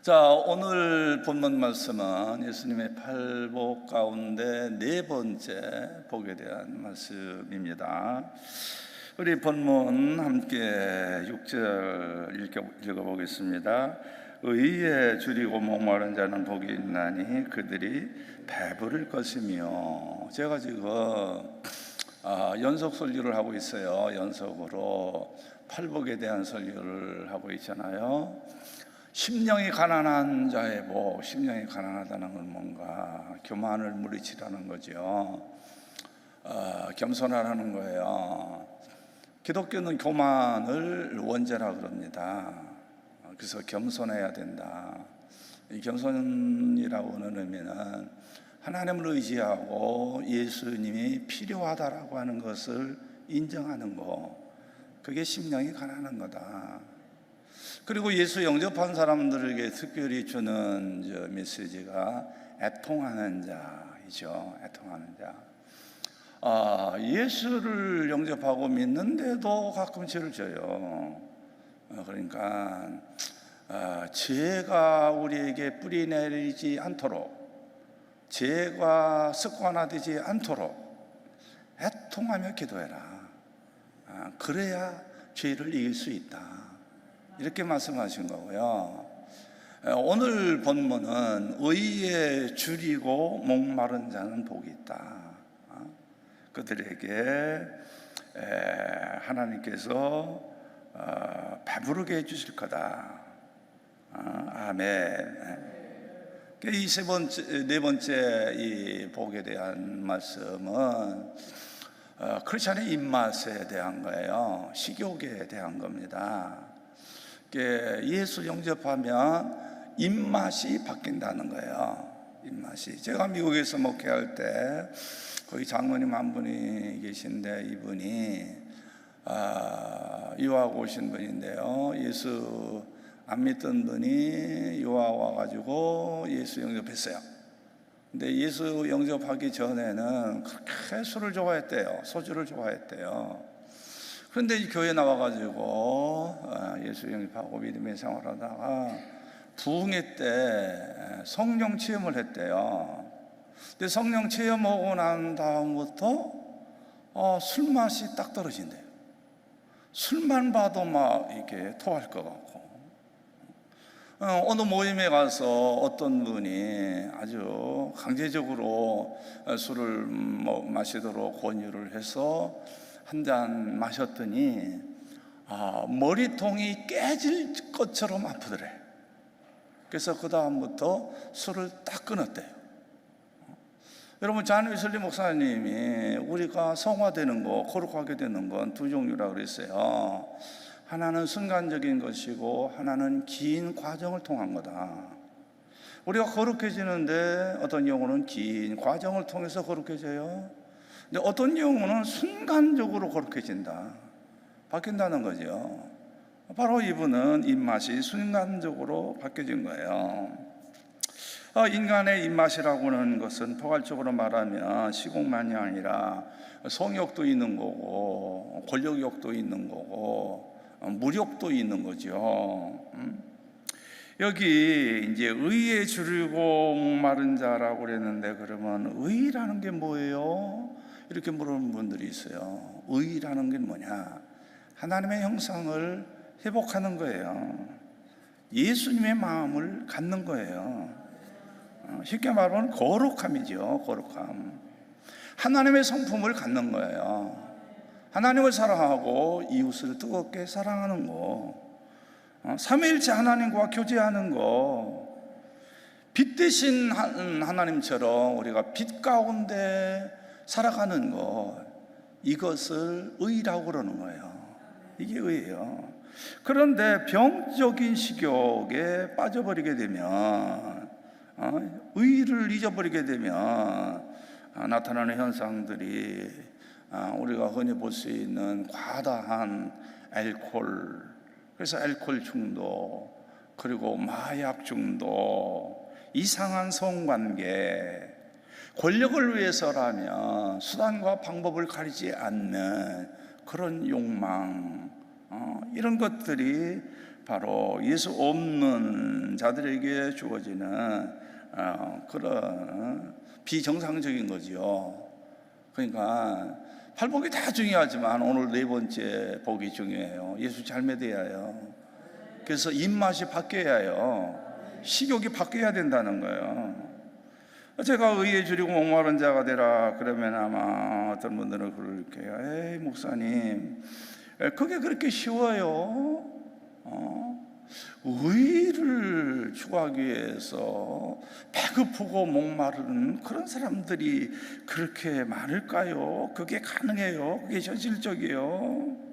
자, 오늘 본문 말씀은 예수님의 팔복 가운데 네 번째 복에 대한 말씀입니다. 우리 본문 함께 6절 읽어보겠습니다. 의에 줄이고 목마른 자는 복이 있나니 그들이 배부를 것이며. 제가 지금 연속 설교를 하고 있어요. 연속으로 팔복에 대한 설교를 하고 있잖아요. 심령이 가난한 자의 복, 심령이 가난하다는 건 뭔가 교만을 물리치라는 거죠. 겸손하라는 거예요. 기독교는 교만을 원죄라 그럽니다. 그래서 겸손해야 된다. 이 겸손이라고 하는 의미는 하나님을 의지하고 예수님이 필요하다라고 하는 것을 인정하는 거, 그게 심령이 가난한 거다. 그리고 예수 영접한 사람들에게 특별히 주는 메시지가 애통하는 자이죠. 애통하는 자. 예수를 영접하고 믿는데도 가끔 죄를 져요. 그러니까 죄가 우리에게 뿌리 내리지 않도록, 죄가 습관화되지 않도록 애통하며 기도해라. 그래야 죄를 이길 수 있다. 이렇게 말씀하신 거고요. 오늘 본문은 의에 줄이고 목마른 자는 복이 있다. 그들에게 하나님께서 배부르게 해주실 거다. 아멘. 이 네 번째 이 복에 대한 말씀은 크리스천의 입맛에 대한 거예요. 식욕에 대한 겁니다. 예수 영접하면 입맛이 바뀐다는 거예요. 입맛이. 제가 미국에서 목회할 때 거기 장로님 한 분이 계신데, 이분이 유학 오신 분인데요. 예수 안 믿던 분이 유학 와가지고 예수 영접했어요. 근데 예수 영접하기 전에는 그렇게 술을 좋아했대요. 소주를 좋아했대요. 그런데 이 교회 나와가지고 예수 영접하고 믿음의 생활하다가 부흥회 때 성령 체험을 했대요. 근데 성령 체험하고 난 다음부터 술 맛이 딱 떨어진대요. 술만 봐도 막 이렇게 토할 것 같고. 어느 모임에 가서 어떤 분이 아주 강제적으로 술을 마시도록 권유를 해서 한 잔 마셨더니 머리통이 깨질 것처럼 아프더래. 그래서 그 다음부터 술을 딱 끊었대요. 여러분, 잔 웨슬리 목사님이 우리가 성화되는 거, 거룩하게 되는 건 두 종류라고 그랬어요. 하나는 순간적인 것이고 하나는 긴 과정을 통한 거다. 우리가 거룩해지는데 어떤 경우는 긴 과정을 통해서 거룩해져요. 근데 어떤 경우는 순간적으로 거룩해진다, 바뀐다는 거죠. 바로 이분은 입맛이 순간적으로 바뀌어진 거예요. 인간의 입맛이라고 하는 것은 포괄적으로 말하면 시공만이 아니라 성욕도 있는 거고, 권력욕도 있는 거고, 무력도 있는 거죠. 여기 이제 의에 줄이고 목마른 자라고 그랬는데, 그러면 의라는 게 뭐예요? 이렇게 물어보는 분들이 있어요. 의라는 게 뭐냐? 하나님의 형상을 회복하는 거예요. 예수님의 마음을 갖는 거예요. 쉽게 말하면 거룩함이죠. 거룩함. 하나님의 성품을 갖는 거예요. 하나님을 사랑하고 이웃을 뜨겁게 사랑하는 거, 삼위일체 하나님과 교제하는 거, 빛 대신 하나님처럼 우리가 빛 가운데 살아가는 것, 이것을 의라고 그러는 거예요. 이게 의예요. 그런데 병적인 식욕에 빠져버리게 되면, 의를 잊어버리게 되면 나타나는 현상들이 우리가 흔히 볼 수 있는 과다한 알코올, 그래서 알코올 중독, 그리고 마약 중독, 이상한 성관계, 권력을 위해서라면 수단과 방법을 가리지 않는 그런 욕망, 이런 것들이 바로 예수 없는 자들에게 주어지는 그런 비정상적인 거지요. 그러니까 팔복이 다 중요하지만 오늘 네 번째 복이 중요해요. 예수 잘 믿어야 해요. 그래서 입맛이 바뀌어야 해요. 식욕이 바뀌어야 된다는 거예요. 제가 의에 줄이고 목마른 자가 되라 그러면 아마 어떤 분들은 그럴 거예요. 에이 목사님, 그게 그렇게 쉬워요? 의를 추구하기 위해서 배고프고 목마른 그런 사람들이 그렇게 많을까요? 그게 가능해요? 그게 현실적이에요?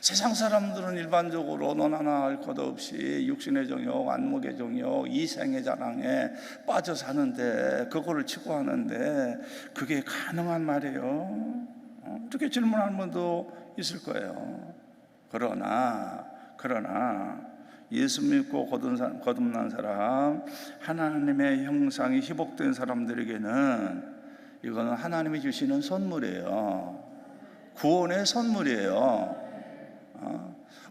세상 사람들은 일반적으로 너나나 할 것 없이 육신의 정욕, 안목의 정욕, 이생의 자랑에 빠져 사는데 그거를 추구하는데 그게 가능한 말이에요? 이렇게 질문하는 분도 있을 거예요. 그러나 예수 믿고 거듭난 사람, 하나님의 형상이 희복된 사람들에게는 이거는 하나님이 주시는 선물이에요. 구원의 선물이에요.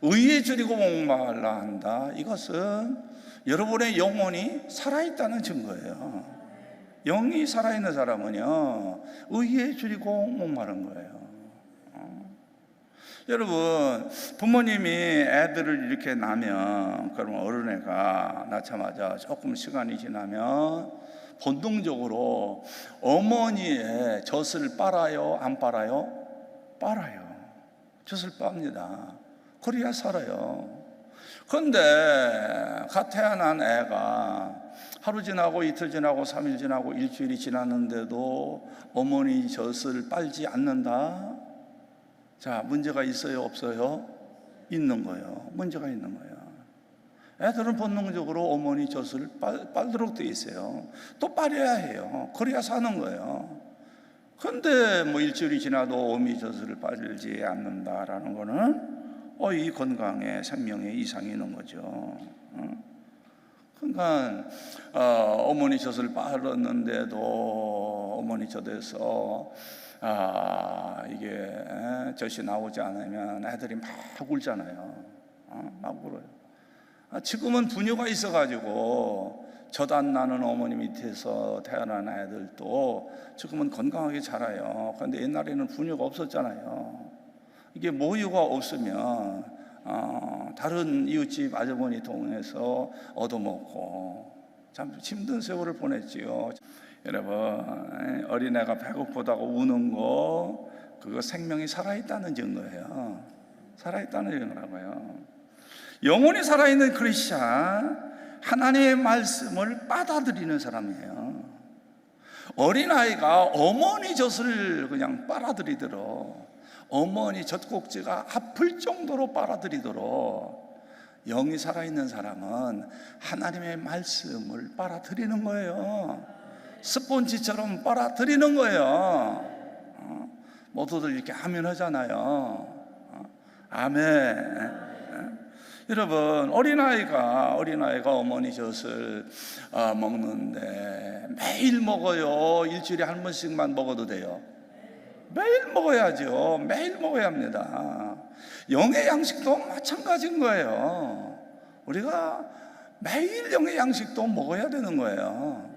의에 줄이고 목말라 한다. 이것은 여러분의 영혼이 살아있다는 증거예요. 영이 살아있는 사람은요, 의에 줄이고 목마른 거예요. 여러분, 부모님이 애들을 이렇게 낳으면, 그러면 어른애가 낳자마자 조금 시간이 지나면 본능적으로 어머니의 젖을 빨아요? 안 빨아요? 빨아요. 젖을 빱니다. 그래야 살아요. 그런데 갓 태어난 애가 하루 지나고 이틀 지나고 3일 지나고 일주일이 지났는데도 어머니 젖을 빨지 않는다? 자, 문제가 있어요? 없어요? 있는 거예요. 문제가 있는 거예요. 애들은 본능적으로 어머니 젖을 빨도록 돼 있어요. 또 빨아야 해요. 그래야 사는 거예요. 그런데 뭐 일주일이 지나도 어머니 젖을 빨지 않는다라는 거는 이 건강에 생명에 이상이 있는 거죠. 그러니까 어머니 젖을 빨았는데도 어머니 젖에서 이게 젖이 나오지 않으면 애들이 막 울잖아요. 막 울어요. 지금은 분유가 있어가지고 젖 안 나는 어머니 밑에서 태어난 애들도 지금은 건강하게 자라요. 그런데 옛날에는 분유가 없었잖아요. 이게 모유가 없으면 다른 이웃집 아주머니 통해서 얻어먹고 참 힘든 세월을 보냈지요. 여러분, 어린애가 배고프다고 우는 거, 그거 생명이 살아있다는 증거예요. 살아있다는 증거라고요. 영혼이 살아있는 크리스찬, 하나님의 말씀을 받아들이는 사람이에요. 어린아이가 어머니 젖을 그냥 빨아들이도록, 어머니 젖꼭지가 아플 정도로 빨아들이도록 영이 살아있는 사람은 하나님의 말씀을 빨아들이는 거예요. 스폰지처럼 빨아들이는 거예요. 모두들 이렇게 아멘 하잖아요. 아멘. 여러분, 어린아이가 어머니 젖을 먹는데 매일 먹어요? 일주일에 한 번씩만 먹어도 돼요? 매일 먹어야죠. 매일 먹어야 합니다. 영의 양식도 마찬가지인 거예요. 우리가 매일 영의 양식도 먹어야 되는 거예요.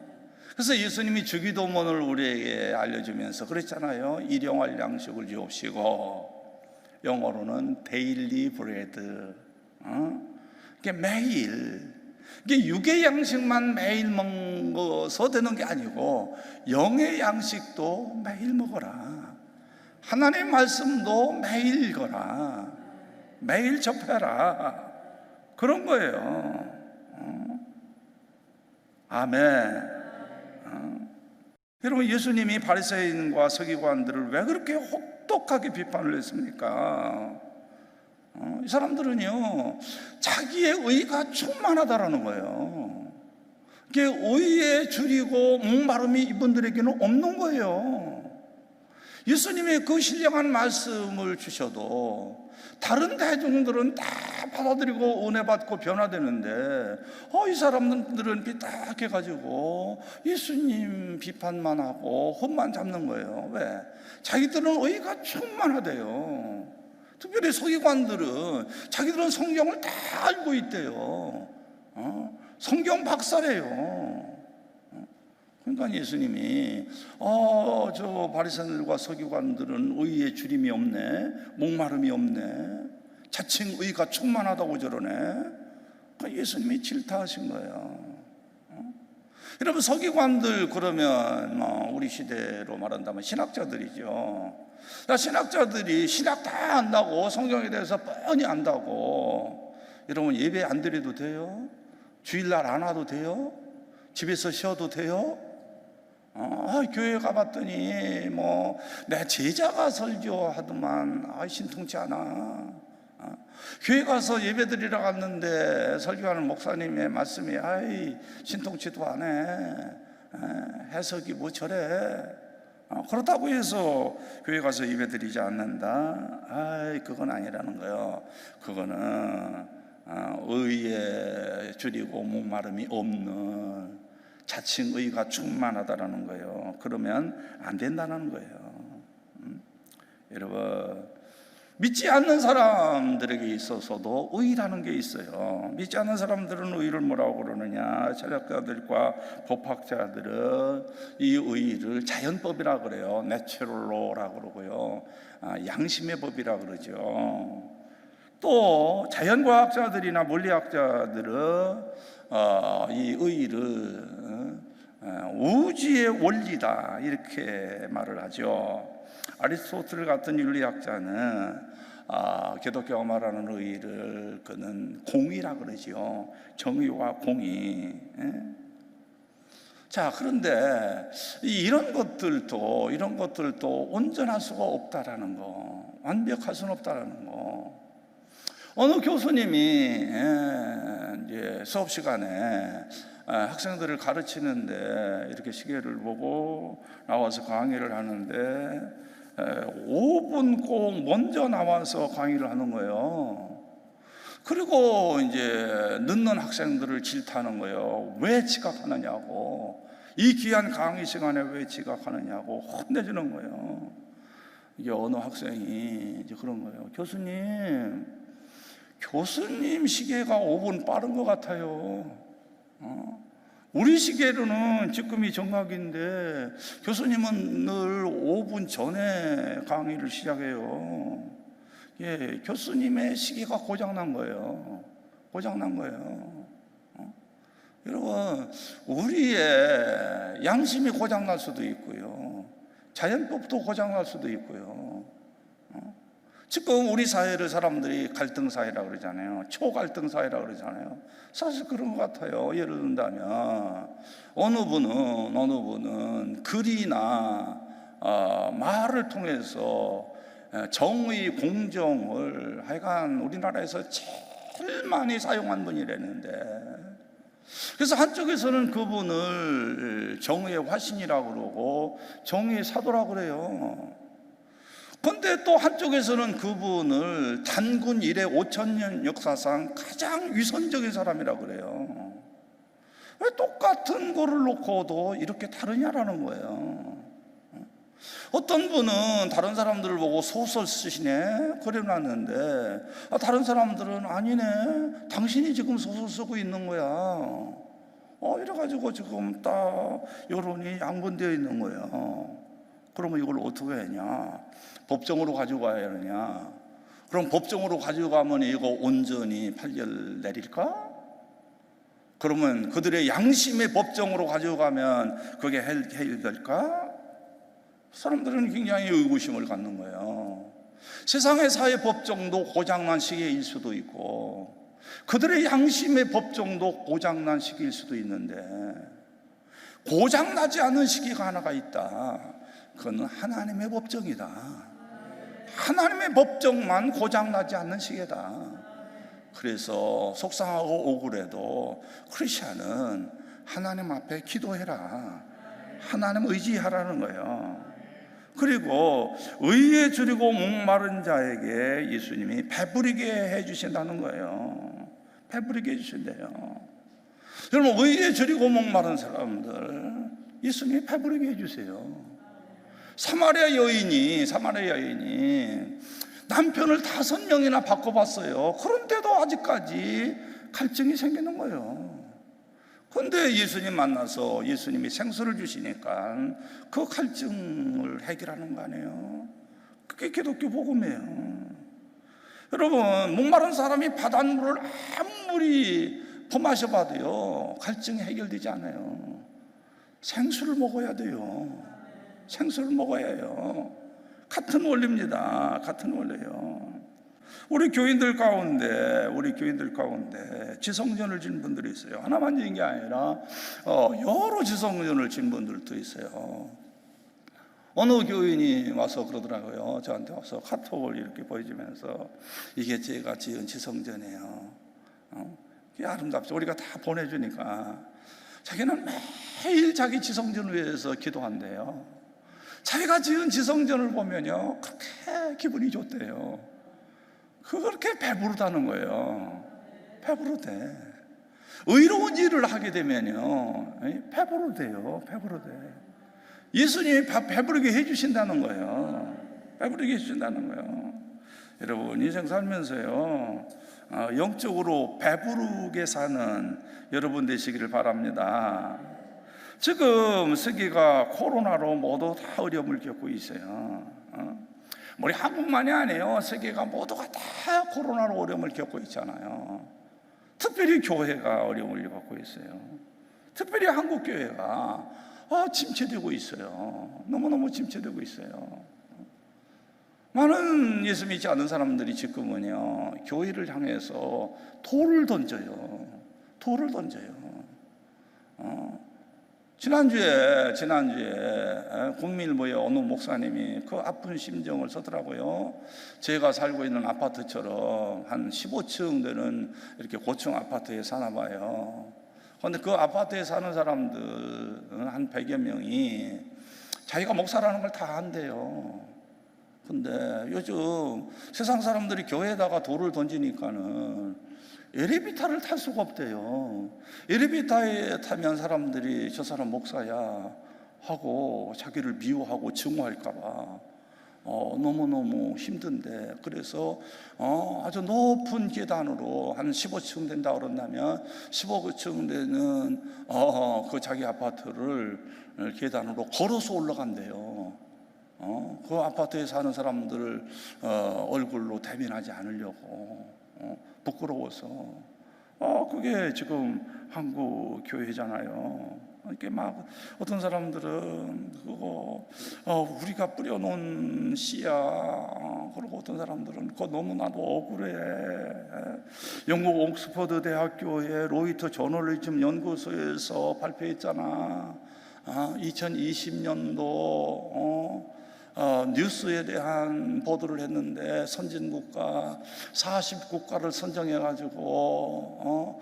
그래서 예수님이 주기도문을 우리에게 알려주면서 그랬잖아요. 일용할 양식을 주옵시고, 영어로는 데일리 브레드. 이게 매일, 이게 육의 양식만 매일 먹어서 되는 게 아니고 영의 양식도 매일 먹어라. 하나님의 말씀도 매일 읽어라. 매일 접해라. 그런 거예요. 아멘. 여러분, 예수님이 바리새인과 서기관들을 왜 그렇게 혹독하게 비판을 했습니까? 이 사람들은요, 자기의 의가 충만하다라는 거예요. 이게 의에 줄이고 목마름이 이분들에게는 없는 거예요. 예수님의 그 신령한 말씀을 주셔도 다른 대중들은 다 받아들이고 은혜 받고 변화되는데 이 사람들은 삐딱해가지고 예수님 비판만 하고 헛만 잡는 거예요. 왜? 자기들은 의가 충만하대요. 특별히 서기관들은 자기들은 성경을 다 알고 있대요. 성경 박사래요. 그러니까 예수님이 저 바리새인들과 서기관들은 의에 주림이 없네, 목마름이 없네, 자칭 의가 충만하다고 저러네. 그러니까 예수님이 질타하신 거예요. 여러분, 서기관들 그러면 우리 시대로 말한다면 신학자들이죠. 신학자들이 신학 다 안다고, 성경에 대해서 뻔히 안다고, 여러분 예배 안 드려도 돼요? 주일날 안 와도 돼요? 집에서 쉬어도 돼요? 교회 가봤더니 내 제자가 설교하더만 신통치 않아. 교회 가서 예배 드리러 갔는데 설교하는 목사님의 말씀이 신통치도 않아. 해석이 뭐 저래. 그렇다고 해서 교회 가서 예배 드리지 않는다? 그건 아니라는 거예요. 그거는 의에 줄이고 목마름이 없는, 자칭 의가 충만하다라는 거예요. 그러면 안 된다는 거예요. 여러분, 믿지 않는 사람들에게 있어서도 의라는 게 있어요. 믿지 않는 사람들은 의를 뭐라고 그러느냐? 철학자들과 법학자들은 이 의를 자연법이라 그래요. 내추럴로라고 그러고요. 양심의 법이라 그러죠. 또 자연과학자들이나 물리학자들은 이 의를 우주의 원리다 이렇게 말을 하죠. 아리스토텔 같은 윤리학자는 기독교가 말하는 의를 그는 공의라 그러지요. 정의와 공의. 자, 그런데 이런 것들도 온전할 수가 없다라는 거, 완벽할 수는 없다라는 거. 어느 교수님이 이제 수업 시간에 학생들을 가르치는데 이렇게 시계를 보고 나와서 강의를 하는데 5분 꼭 먼저 나와서 강의를 하는 거예요. 그리고 이제 늦는 학생들을 질타하는 거예요. 왜 지각하느냐고, 이 귀한 강의 시간에 왜 지각하느냐고 혼내주는 거예요. 이게 어느 학생이 이제 그런 거예요. 교수님 시계가 5분 빠른 것 같아요. 우리 시계로는 지금이 정각인데 교수님은 늘 5분 전에 강의를 시작해요. 교수님의 시계가 고장난 거예요. 여러분, 우리의 양심이 고장날 수도 있고요, 자연법도 고장날 수도 있고요. 지금 우리 사회를 사람들이 갈등 사회라고 그러잖아요. 초갈등 사회라고 그러잖아요. 사실 그런 것 같아요. 예를 든다면 어느 분은 글이나 말을 통해서 정의, 공정을 하여간 우리나라에서 제일 많이 사용한 분이라는데, 그래서 한쪽에서는 그분을 정의의 화신이라고 그러고 정의의 사도라고 그래요. 그런데 또 한쪽에서는 그분을 단군 이래 5,000년 역사상 가장 위선적인 사람이라고 그래요. 왜 똑같은 거를 놓고도 이렇게 다르냐라는 거예요. 어떤 분은 다른 사람들을 보고 소설 쓰시네 그래놨는데, 다른 사람들은 아니네, 당신이 지금 소설 쓰고 있는 거야. 이래가지고 지금 딱 여론이 양분되어 있는 거예요. 그러면 이걸 어떻게 하냐? 법정으로 가지고 가야 하느냐? 그럼 법정으로 가지고 가면 이거 온전히 판결 내릴까? 그러면 그들의 양심의 법정으로 가지고 가면 그게 해결될까? 사람들은 굉장히 의구심을 갖는 거예요. 세상의 사회 법정도 고장난 시기일 수도 있고, 그들의 양심의 법정도 고장난 시기일 수도 있는데, 고장나지 않은 시기가 하나가 있다. 그건 하나님의 법정이다. 하나님의 법정만 고장나지 않는 시기다. 그래서 속상하고 억울해도 크리스찬은 하나님 앞에 기도해라. 하나님 의지하라는 거예요. 그리고 의에 줄이고 목마른 자에게 예수님이 배부리게 해주신다는 거예요. 배부리게 해주신대요. 여러분, 의에 줄이고 목마른 사람들 예수님이 배부리게 해주세요. 사마리아 여인이 남편을 5명이나 바꿔봤어요. 그런데도 아직까지 갈증이 생기는 거예요. 그런데 예수님 만나서 예수님이 생수를 주시니까 그 갈증을 해결하는 거 아니에요? 그게 기독교 복음이에요. 여러분, 목마른 사람이 바닷물을 아무리 퍼마셔봐도요 갈증이 해결되지 않아요. 생수를 먹어야 돼요. 생수를 먹어야 해요. 같은 원리입니다. 같은 원리예요. 우리 교인들 가운데 지성전을 진 분들이 있어요. 하나만 진 게 아니라 여러 지성전을 진 분들도 있어요. 어느 교인이 와서 그러더라고요. 저한테 와서 카톡을 이렇게 보여주면서 이게 제가 지은 지성전이에요. 이게 아름답죠. 우리가 다 보내주니까 자기는 매일 자기 지성전 위해서 기도한대요. 자기가 지은 지성전을 보면요 그렇게 기분이 좋대요. 그렇게 배부르다는 거예요. 배부르대. 의로운 일을 하게 되면요 배부르대요. 배부르대. 예수님이 배부르게 해주신다는 거예요. 배부르게 해주신다는 거예요. 여러분, 인생 살면서요 영적으로 배부르게 사는 여러분 되시기를 바랍니다. 지금 세계가 코로나로 모두 다 어려움을 겪고 있어요. 우리 한국만이 아니에요. 세계가 모두가 다 코로나로 어려움을 겪고 있잖아요. 특별히 교회가 어려움을 겪고 있어요. 특별히 한국 교회가 침체되고 있어요. 너무너무 침체되고 있어요. 많은 예수 믿지 않는 사람들이 지금은요 교회를 향해서 돌을 던져요. 지난주에 국민일보의 어느 목사님이 그 아픈 심정을 쓰더라고요. 제가 살고 있는 아파트처럼 한 15층 되는 이렇게 고층 아파트에 사나 봐요. 그런데 그 아파트에 사는 사람들 한 100여 명이 자기가 목사라는 걸 다 안대요. 근데 요즘 세상 사람들이 교회에다가 돌을 던지니까는 엘리베이터를 탈 수가 없대요. 엘리베이터에 타면 사람들이 저 사람 목사야 하고 자기를 미워하고 증오할까봐 너무너무 힘든데, 그래서 아주 높은 계단으로 한 15층 된다 그런다면 15층 되는 그 자기 아파트를 계단으로 걸어서 올라간대요. 그 아파트에 사는 사람들을 얼굴로 대면하지 않으려고 부끄러워서. 그게 지금 한국 교회잖아요. 이렇게 막 어떤 사람들은 그거 우리가 뿌려놓은 씨야. 그리고 어떤 사람들은 그거 너무나도 억울해. 영국 옥스퍼드 대학교의 로이터 저널리즘 연구소에서 발표했잖아. 2020년도 뉴스에 대한 보도를 했는데 선진국가 40국가를 선정해가지고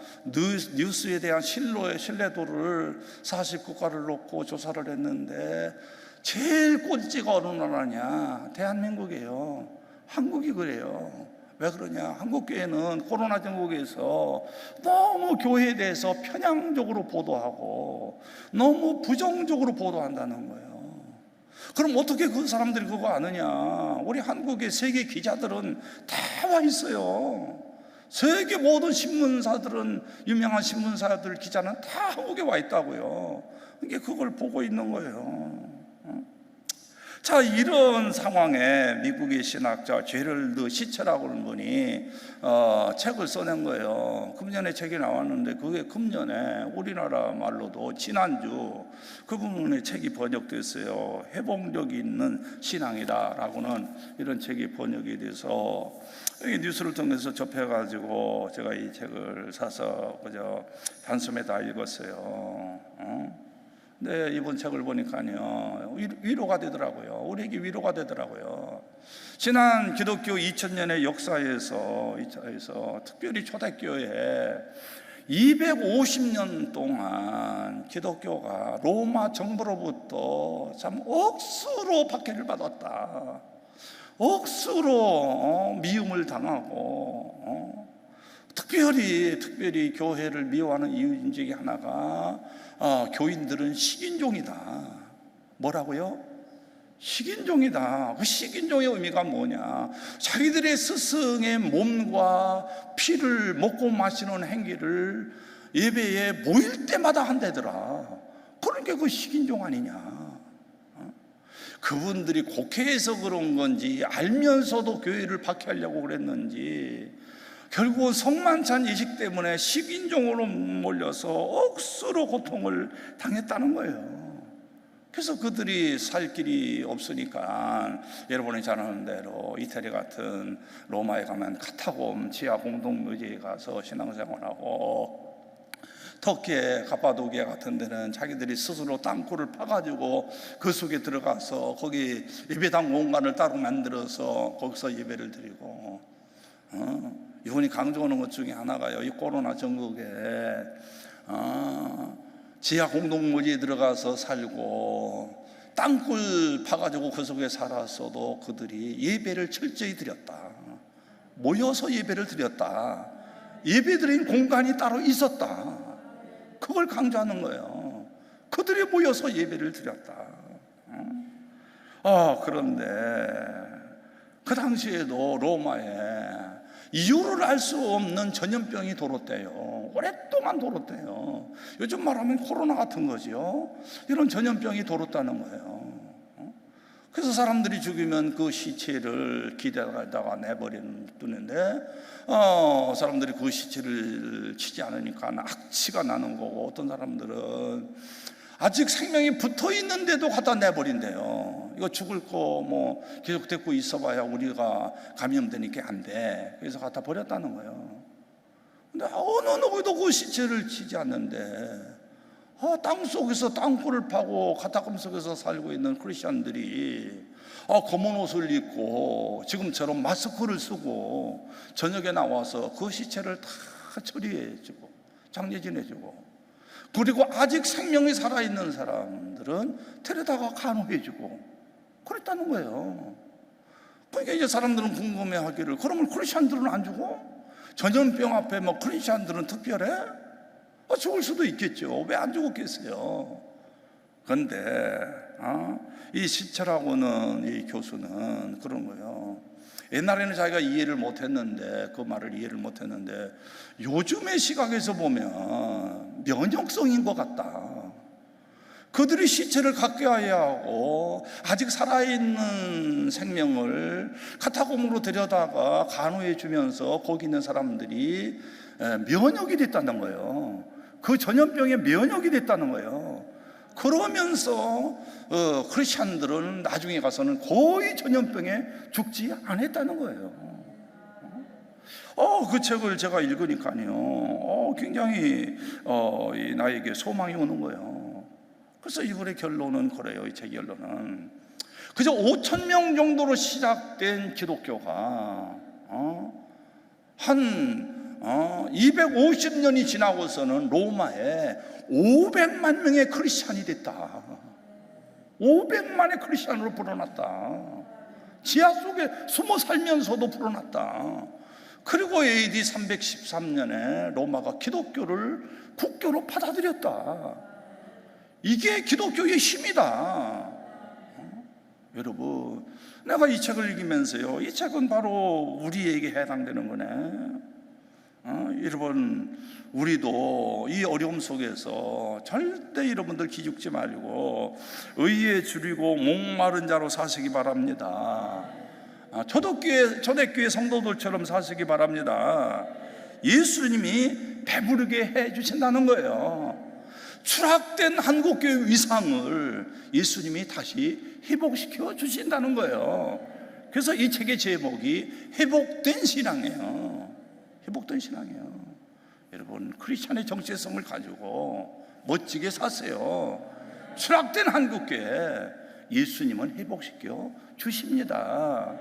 뉴스에 대한 신뢰도를 40국가를 놓고 조사를 했는데 제일 꼴찌가 어느 나라냐? 대한민국이에요. 한국이 그래요. 왜 그러냐? 한국교회는 코로나 전국에서 너무 교회에 대해서 편향적으로 보도하고 너무 부정적으로 보도한다는 거예요. 그럼 어떻게 그 사람들이 그거 아느냐? 우리 한국의 세계 기자들은 다 와 있어요. 세계 모든 신문사들은, 유명한 신문사들 기자는 다 한국에 와 있다고요. 그게 그걸 보고 있는 거예요. 자, 이런 상황에 미국의 신학자 제럴드 시체라고 하는 분이 책을 써낸 거예요. 금년에 책이 나왔는데 그게 금년에 우리나라 말로도 지난주 그분의 책이 번역됐어요. 회복력 있는 신앙이다 라고는 이런 책이 번역이 돼서 여기 뉴스를 통해서 접해가지고 제가 이 책을 사서 그저 단숨에 다 읽었어요. 네, 이번 책을 보니까요 위로가 되더라고요. 우리에게 위로가 되더라고요. 지난 기독교 2000년의 역사에서 특별히 초대교회에 250년 동안 기독교가 로마 정부로부터 참 억수로 박해를 받았다. 억수로 미움을 당하고 특별히 교회를 미워하는 이유 중에 하나가 교인들은 식인종이다. 뭐라고요? 식인종이다. 그 식인종의 의미가 뭐냐? 자기들의 스승의 몸과 피를 먹고 마시는 행위를 예배에 모일 때마다 한다더라. 그러니까 그 식인종 아니냐? 그분들이 곡해해서 그런 건지 알면서도 교회를 박해하려고 그랬는지 결국은 성만찬 예식 때문에 식인종으로 몰려서 억수로 고통을 당했다는 거예요. 그래서 그들이 살 길이 없으니까 여러분이 잘 아는 대로 이태리 같은 로마에 가면 카타콤 지하 공동묘지에 가서 신앙생활하고, 터키의 가파도기아 같은 데는 자기들이 스스로 땅굴을 파가지고 그 속에 들어가서 거기 예배당 공간을 따로 만들어서 거기서 예배를 드리고, 이분이 강조하는 것 중에 하나가요, 이 코로나 전국에 지하 공동묘지에 들어가서 살고 땅굴 파가지고 그 속에 살았어도 그들이 예배를 철저히 드렸다. 모여서 예배를 드렸다. 예배드린 공간이 따로 있었다. 그걸 강조하는 거예요. 그들이 모여서 예배를 드렸다. 그런데 그 당시에도 로마에 이유를 알 수 없는 전염병이 돌았대요. 오랫동안 돌았대요. 요즘 말하면 코로나 같은 거죠. 이런 전염병이 돌았다는 거예요. 그래서 사람들이 죽이면 그 시체를 기대다가 내버리는데 사람들이 그 시체를 치지 않으니까 악취가 나는 거고, 어떤 사람들은 아직 생명이 붙어 있는데도 갖다 내버린대요. 이거 죽을 거 뭐 계속 데리고 있어봐야 우리가 감염되니까 안 돼. 그래서 갖다 버렸다는 거예요. 근데 어느 누구도 그 시체를 치지 않는데 땅 속에서 땅굴을 파고 카타콤 속에서 살고 있는 크리스천들이 검은 옷을 입고 지금처럼 마스크를 쓰고 저녁에 나와서 그 시체를 다 처리해주고 장례진해주고, 그리고 아직 생명이 살아있는 사람들은 데려다가 간호해주고 그랬다는 거예요. 그러니까 이제 사람들은 궁금해하기를, 그러면 크리스천들은 안 죽어? 전염병 앞에 뭐 크리스천들은 특별해? 죽을 수도 있겠죠. 왜 안 죽었겠어요? 그런데 이 시체라고는, 이 교수는 그런 거예요. 옛날에는 자기가 이해를 못했는데, 그 말을 이해를 못했는데 요즘의 시각에서 보면 면역성인 것 같다. 그들이 시체를 가까이 하고 아직 살아있는 생명을 카타콤으로 데려다가 간호해 주면서 거기 있는 사람들이 면역이 됐다는 거예요. 그 전염병에 면역이 됐다는 거예요. 그러면서 크리스찬들은 나중에 가서는 거의 전염병에 죽지 않았다는 거예요. 그 책을 제가 읽으니까요, 굉장히 나에게 소망이 오는 거예요. 그래서 이분의 결론은 그래요. 이 책 결론은 그저 5,000명 정도로 시작된 기독교가 한 250년이 지나고서는 로마에 500만 명의 크리스찬이 됐다. 500만의 크리스찬으로 불어났다. 지하 속에 숨어 살면서도 불어났다. 그리고 AD 313년에 로마가 기독교를 국교로 받아들였다. 이게 기독교의 힘이다. 여러분, 내가 이 책을 읽으면서요, 이 책은 바로 우리에게 해당되는 거네. 여러분, 우리도 이 어려움 속에서 절대 여러분들 기죽지 말고 의에 줄이고 목마른 자로 사시기 바랍니다. 초대교회 성도들처럼 사시기 바랍니다. 예수님이 배부르게 해주신다는 거예요. 추락된 한국교회 위상을 예수님이 다시 회복시켜 주신다는 거예요. 그래서 이 책의 제목이 회복된 신앙이에요. 회복된 신앙이에요. 여러분, 크리스찬의 정체성을 가지고 멋지게 사세요. 추락된 한국교회 예수님은 회복시켜 주십니다.